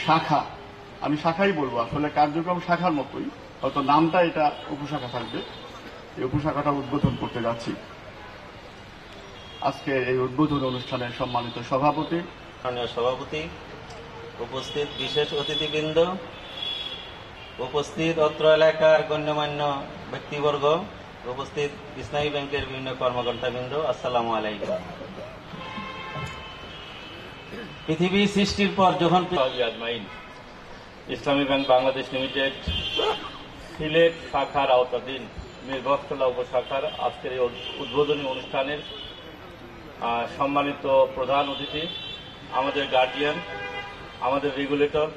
শাখা, আমি শাখাই বলবো, আসলে কার্যক্রম শাখার মতোই, হয়তো নামটা এটা উপশাখা থাকবে। এই উপশাখাটা উদ্বোধন করতে যাচ্ছি। আজকে এই উদ্বোধন অনুষ্ঠানের সম্মানিত সভাপতি, উপস্থিত বিশেষ অতিথিবৃন্দ, উপস্থিত অত্র এলাকার গণ্যমান্য ব্যক্তিবর্গ, উপস্থিত ইসলামী ব্যাংকের বিভিন্ন কর্মকর্তাবৃন্দ, আসসালামু আলাইকুম। পৃথিবী সৃষ্টির পর যখন ইসলামী ব্যাংক বাংলাদেশ লিমিটেড সিলেট শাখার আওতাধীন মীরগঞ্জতলা উপশাখার আজকের এই উদ্বোধনী অনুষ্ঠানের সম্মানিত প্রধান অতিথি, আমাদের গার্ডিয়ান, আমাদের রেগুলেটর,